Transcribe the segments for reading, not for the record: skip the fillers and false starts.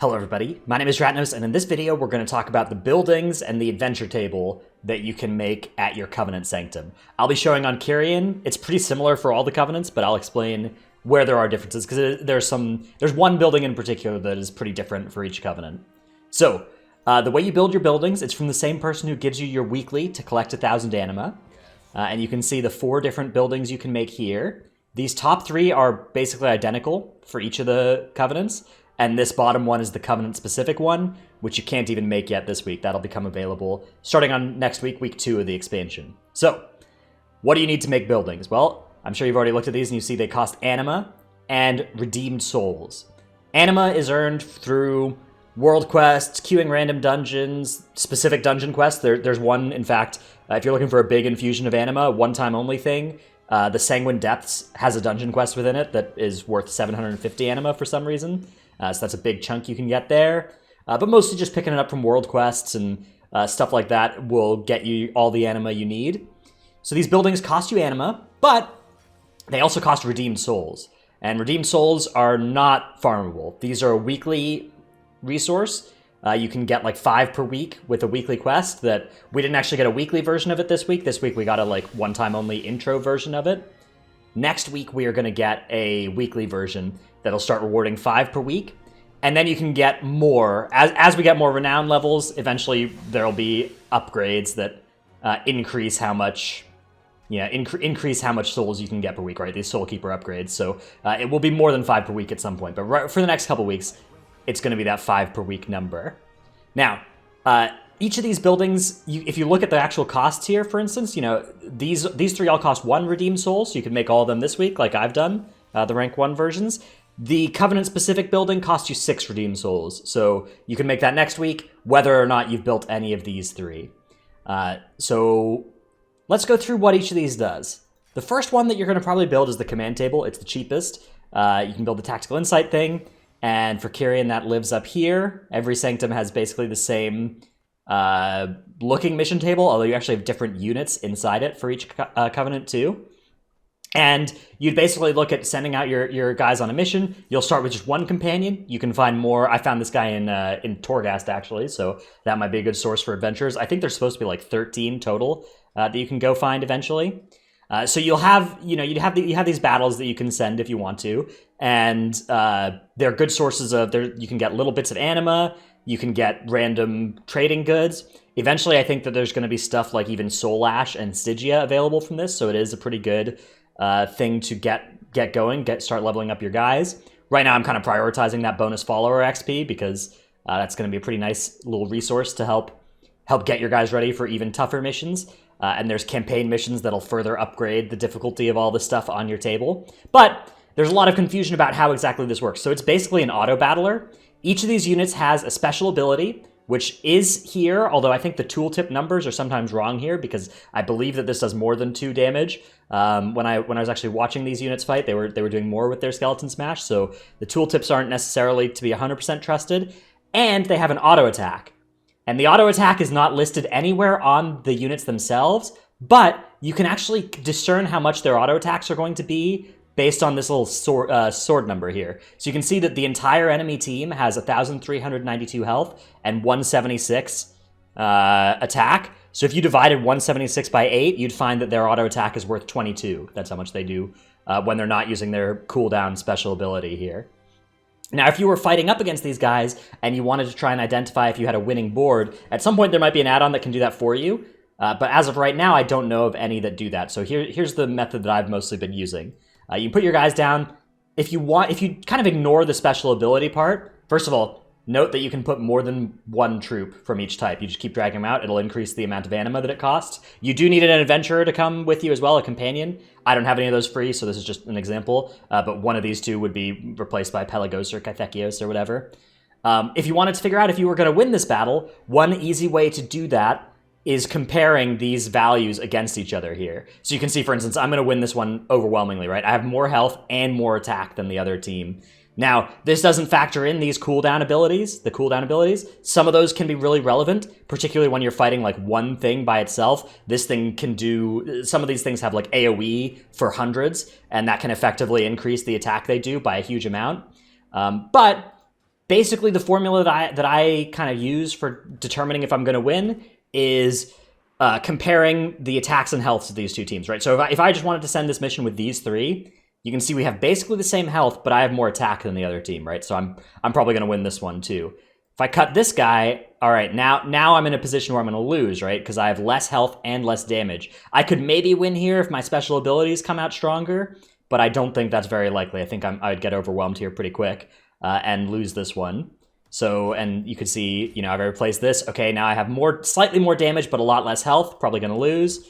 Hello everybody, my name is Ratnos, and in this video we're going to talk about the buildings and the adventure table that you can make at your Covenant Sanctum. I'll be showing on Kyrian. It's pretty similar for all the Covenants, but I'll explain where there are differences, because there's one building in particular that is pretty different for each Covenant. So, the way you build your buildings, it's from the same person who gives you your weekly to collect 1,000 Anima, and you can see the 4 different buildings you can make here. These top 3 are basically identical for each of the Covenants, and this bottom one is the Covenant-specific one, which you can't even make yet this week. That'll become available starting on next week, week 2 of the expansion. So, what do you need to make buildings? Well, I'm sure you've already looked at these and you see they cost Anima and Redeemed Souls. Anima is earned through world quests, queuing random dungeons, specific dungeon quests. There's one, in fact, if you're looking for a big infusion of Anima, one-time only thing, the Sanguine Depths has a dungeon quest within it that is worth 750 Anima for some reason. So that's a big chunk you can get there. But mostly just picking it up from world quests and stuff like that will get you all the Anima you need. So these buildings cost you Anima, but they also cost Redeemed Souls. And Redeemed Souls are not farmable. These are a weekly resource. You can get like 5 per week with a weekly quest that we didn't actually get a weekly version of it this week. This week we got a like one-time only intro version of it. Next week we are going to get a weekly version that'll start rewarding 5 per week. And then you can get more. As we get more renown levels, eventually there'll be upgrades that increase how much increase how much souls you can get per week, right? These soul keeper upgrades. So it will be more than 5 per week at some point. But right, for the next couple weeks, it's going to be that 5 per week number. Now, each of these buildings, if you look at the actual costs here, for instance, these 3 all cost 1 redeemed soul, so you can make all of them this week, like I've done, the rank 1 versions. The Covenant-specific building costs you 6 redeemed souls, so you can make that next week, whether or not you've built any of these 3. So let's go through what each of these does. The first one that you're going to probably build is the command table. It's the cheapest. You can build the tactical insight thing, and for Kyrian, that lives up here. Every sanctum has basically the same looking mission table, although you actually have different units inside it for each Covenant too. And you'd basically look at sending out your guys on a mission. You'll start with just 1 companion. You can find more. I found this guy in Torghast, actually, so that might be a good source for adventures. I think there's supposed to be like 13 total that you can go find eventually. So you'll have, you have these battles that you can send if you want to, and they're good sources of. You can get little bits of Anima. You can get random trading goods. Eventually, I think that there's going to be stuff like even Soul Ash and Stygia available from this, so it is a pretty good thing to get going, start leveling up your guys. Right now, I'm kind of prioritizing that bonus follower XP because that's going to be a pretty nice little resource to help get your guys ready for even tougher missions. And there's campaign missions that'll further upgrade the difficulty of all the stuff on your table. But there's a lot of confusion about how exactly this works. So it's basically an auto battler. Each of these units has a special ability, which is here, although I think the tooltip numbers are sometimes wrong here because I believe that this does more than 2 damage. When I was actually watching these units fight, they were doing more with their skeleton smash, so the tooltips aren't necessarily to be 100% trusted. And they have an auto attack. And the auto attack is not listed anywhere on the units themselves, but you can actually discern how much their auto attacks are going to be based on this little sword number here. So you can see that the entire enemy team has 1,392 health and 176 attack. So if you divided 176 by 8, you'd find that their auto attack is worth 22. That's how much they do when they're not using their cooldown special ability here. Now, if you were fighting up against these guys and you wanted to try and identify if you had a winning board, at some point there might be an add-on that can do that for you. But as of right now, I don't know of any that do that. So here's the method that I've mostly been using. You put your guys down. If you kind of ignore the special ability part, first of all, note that you can put more than 1 troop from each type. You just keep dragging them out. It'll increase the amount of Anima that it costs. You do need an adventurer to come with you as well, a companion. I don't have any of those free, so this is just an example. But one of these 2 would be replaced by Pelagos or Kythekios or whatever. If you wanted to figure out if you were going to win this battle, one easy way to do that is comparing these values against each other here. So you can see, for instance, I'm going to win this one overwhelmingly, right? I have more health and more attack than the other team. Now, this doesn't factor in these cooldown abilities, the cooldown abilities. Some of those can be really relevant, particularly when you're fighting like one thing by itself. This thing can do, some of these things have like AoE for hundreds, and that can effectively increase the attack they do by a huge amount. But basically the formula that I kind of use for determining if I'm going to win is comparing the attacks and healths of these two teams, right? So if I just wanted to send this mission with these three, you can see we have basically the same health, but I have more attack than the other team, right? So I'm probably going to win this one too. If I cut this guy, all right, now I'm in a position where I'm going to lose, right? Because I have less health and less damage. I could maybe win here if my special abilities come out stronger, but I don't think that's very likely. I think I'd get overwhelmed here pretty quick and lose this one. So, and you can see, you know, I've replaced this. Okay, now I have slightly more damage, but a lot less health. Probably going to lose.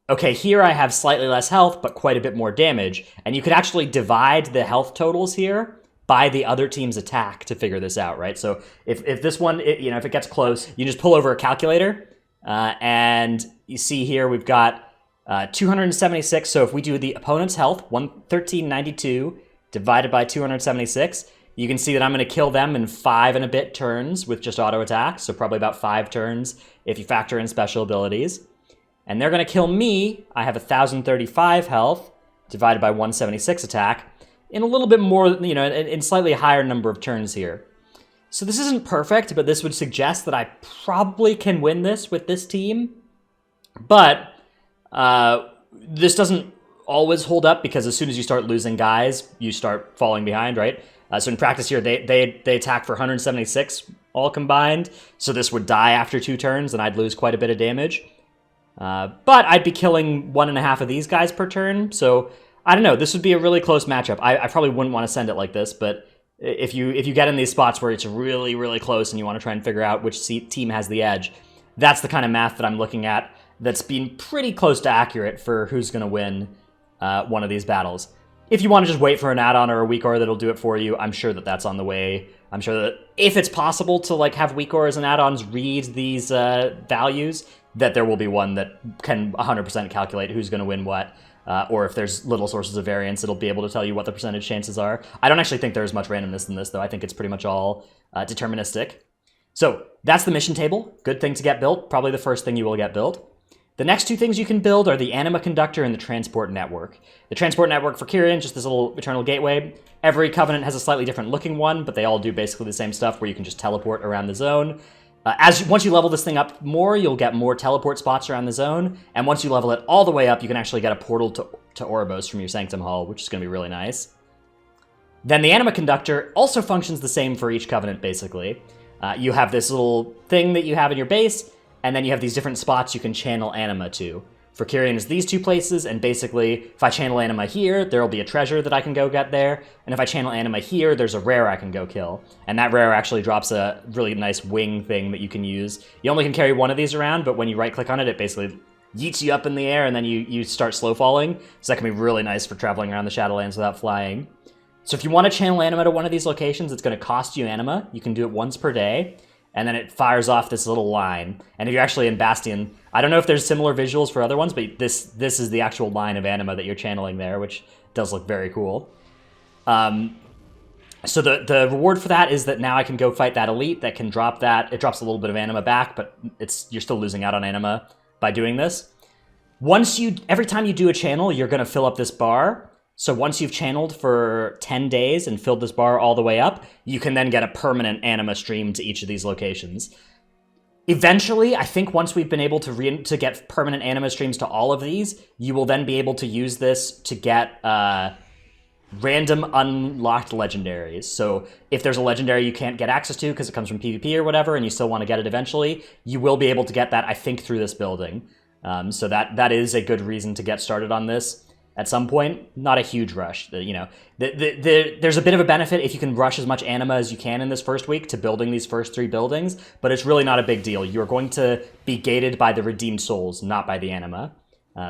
Okay, here I have slightly less health, but quite a bit more damage. And you could actually divide the health totals here by the other team's attack to figure this out, right? So if this one, you know, if it gets close, you just pull over a calculator, and you see here we've got 276. So if we do the opponent's health, 1392 divided by 276, you can see that I'm going to kill them in 5 and a bit turns with just auto attacks, so probably about 5 turns if you factor in special abilities. And they're going to kill me. I have 1,035 health divided by 176 attack in a little bit more, you know, in slightly higher number of turns here. So this isn't perfect, but this would suggest that I probably can win this with this team. But this doesn't always hold up, because as soon as you start losing guys, you start falling behind, right? So in practice here, they attack for 176 all combined. So this would die after 2 turns, and I'd lose quite a bit of damage. But I'd be killing 1.5 of these guys per turn. So I don't know. This would be a really close matchup. I probably wouldn't want to send it like this, but if you get in these spots where it's really, really close and you want to try and figure out which team has the edge, that's the kind of math that I'm looking at that's been pretty close to accurate for who's going to win one of these battles. If you want to just wait for an add-on or a weak aura that'll do it for you, I'm sure that that's on the way. I'm sure that if it's possible to like have weak auras and add-ons read these values, that there will be one that can 100% calculate who's going to win what. Or if there's little sources of variance, it'll be able to tell you what the percentage chances are. I don't actually think there's much randomness in this, though. I think it's pretty much all deterministic. So that's the mission table. Good thing to get built. Probably the first thing you will get built. The next 2 things you can build are the Anima Conductor and the Transport Network. The Transport Network for Kyrian, just this little Eternal Gateway. Every Covenant has a slightly different looking one, but they all do basically the same stuff, where you can just teleport around the zone. Once you level this thing up more, you'll get more teleport spots around the zone, and once you level it all the way up, you can actually get a portal to Oribos from your Sanctum Hall, which is going to be really nice. Then the Anima Conductor also functions the same for each Covenant, basically. You have this little thing that you have in your base, and then you have these different spots you can channel Anima to. For Kyrian, it's these 2 places, and basically, if I channel Anima here, there'll be a treasure that I can go get there, and if I channel Anima here, there's a rare I can go kill. And that rare actually drops a really nice wing thing that you can use. You only can carry one of these around, but when you right-click on it, it basically yeets you up in the air, and then you start slow falling, so that can be really nice for traveling around the Shadowlands without flying. So if you want to channel Anima to one of these locations, it's going to cost you Anima. You can do it once per day. And then it fires off this little line. And if you're actually in Bastion, I don't know if there's similar visuals for other ones, but this is the actual line of Anima that you're channeling there, which does look very cool. So the reward for that is that now I can go fight that elite that can drop that. It drops a little bit of Anima back, but you're still losing out on Anima by doing this. Every time you do a channel, you're going to fill up this bar. So once you've channeled for 10 days and filled this bar all the way up, you can then get a permanent Anima stream to each of these locations. Eventually, I think once we've been able to get permanent Anima streams to all of these, you will then be able to use this to get random unlocked legendaries. So if there's a legendary you can't get access to because it comes from PvP or whatever, and you still want to get it eventually, you will be able to get that, I think, through this building. So that is a good reason to get started on this. At some point, not a huge rush. There's a bit of a benefit if you can rush as much Anima as you can in this first week to building these first 3 buildings, but it's really not a big deal. You're going to be gated by the redeemed souls, not by the Anima.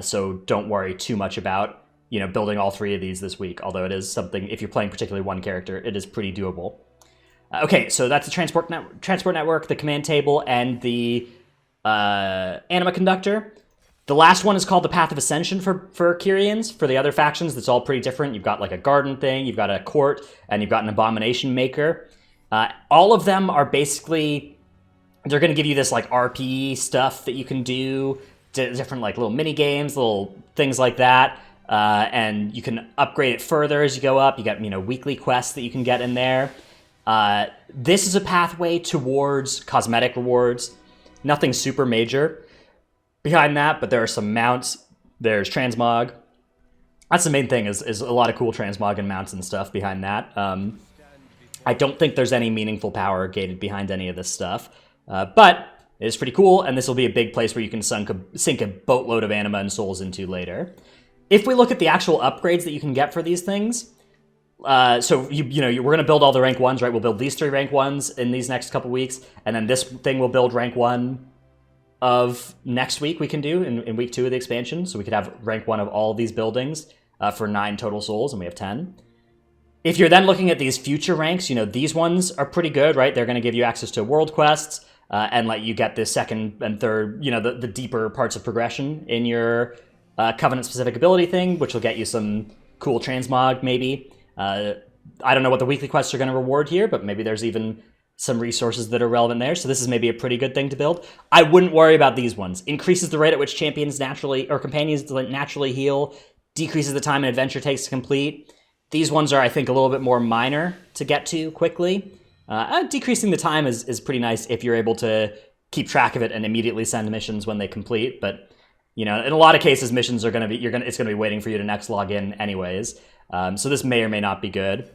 So don't worry too much about building all 3 of these this week, although it is something, if you're playing particularly one character, it is pretty doable. Okay, so that's the Transport Network, the Command Table, and the Anima Conductor. The last one is called the Path of Ascension for Kyrians. For the other factions, that's all pretty different. You've got like a garden thing, you've got a court, and you've got an abomination maker. All of them are basically, they're going to give you this like RP stuff that you can do, different like little mini games, little things like that. And you can upgrade it further as you go up. You got weekly quests that you can get in there. This is a pathway towards cosmetic rewards. Nothing super major behind that, but there are some mounts. There's transmog. That's the main thing, is a lot of cool transmog and mounts and stuff behind that. I don't think there's any meaningful power gated behind any of this stuff, but it is pretty cool, and this will be a big place where you can sink a boatload of anima and souls into later. If we look at the actual upgrades that you can get for these things, so we're going to build all the rank 1s, right? We'll build these 3 rank 1s in these next couple weeks, and then this thing will build rank 1 of next week we can do in week 2 of the expansion. So we could have rank 1 of all of these buildings for 9 total souls, and we have 10. If you're then looking at these future ranks, these ones are pretty good, right? They're going to give you access to world quests and let you get the second and third, the deeper parts of progression in your Covenant-specific ability thing, which will get you some cool transmog, maybe. I don't know what the weekly quests are going to reward here, but maybe there's even some resources that are relevant there, so this is maybe a pretty good thing to build. I wouldn't worry about these ones. Increases the rate at which champions companions naturally heal, decreases the time an adventure takes to complete. These ones are, I think, a little bit more minor to get to quickly. Decreasing the time is pretty nice if you're able to keep track of it and immediately send missions when they complete, but in a lot of cases, missions are going to be, it's going to be waiting for you to next log in anyways. So this may or may not be good.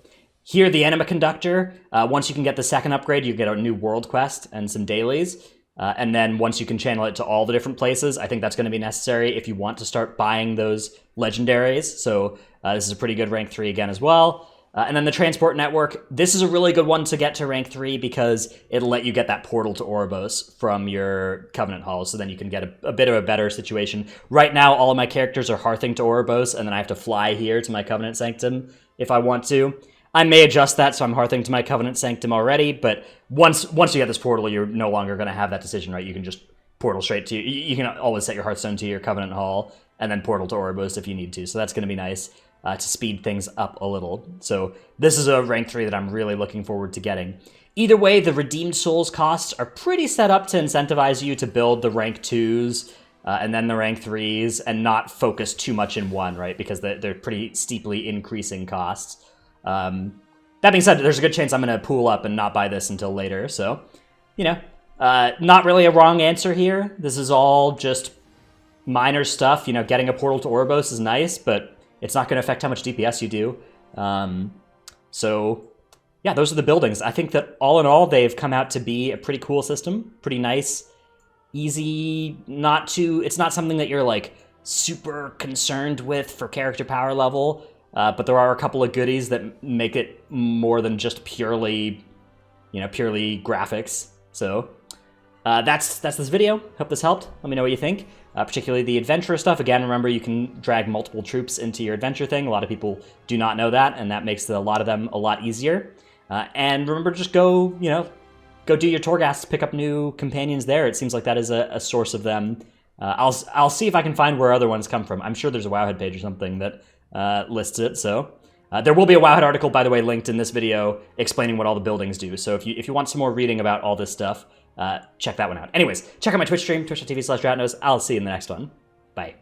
Here, the Anima Conductor, once you can get the second upgrade, you get a new world quest and some dailies. And then once you can channel it to all the different places, I think that's going to be necessary if you want to start buying those legendaries. So this is a pretty good rank 3 again as well. And then the Transport Network, this is a really good one to get to rank 3 because it'll let you get that portal to Oribos from your Covenant Hall, so then you can get a bit of a better situation. Right now, all of my characters are hearthing to Oribos, and then I have to fly here to my Covenant Sanctum if I want to. I may adjust that, so I'm hearthing to my Covenant Sanctum already, but once you get this portal, you're no longer going to have that decision, right? You can just portal straight to... You can always set your Hearthstone to your Covenant Hall, and then portal to Oribos if you need to, so that's going to be nice. To speed things up a little. So this is a rank 3 that I'm really looking forward to getting. Either way, the redeemed souls costs are pretty set up to incentivize you to build the rank 2s and then the rank 3s and not focus too much in one, right? Because they're pretty steeply increasing costs. That being said, there's a good chance I'm going to pool up and not buy this until later. So, not really a wrong answer here. This is all just minor stuff. Getting a portal to Oribos is nice, but it's not going to affect how much DPS you do. So, yeah, those are the buildings. I think that all in all, they've come out to be a pretty cool system. Pretty nice, easy, it's not something that you're, super concerned with for character power level. But there are a couple of goodies that make it more than just purely graphics. So, that's this video. Hope this helped. Let me know what you think. Particularly the adventurer stuff. Again, remember you can drag multiple troops into your adventure thing. A lot of people do not know that, and that makes a lot of them a lot easier. And remember, just go do your Torghast, pick up new companions there. It seems like that is a source of them. I'll see if I can find where other ones come from. I'm sure there's a Wowhead page or something that lists it. So there will be a Wowhead article, by the way, linked in this video explaining what all the buildings do. So if you want some more reading about all this stuff, check that one out. Anyways, check out my Twitch stream, twitch.tv/Dratnos. I'll see you in the next one. Bye.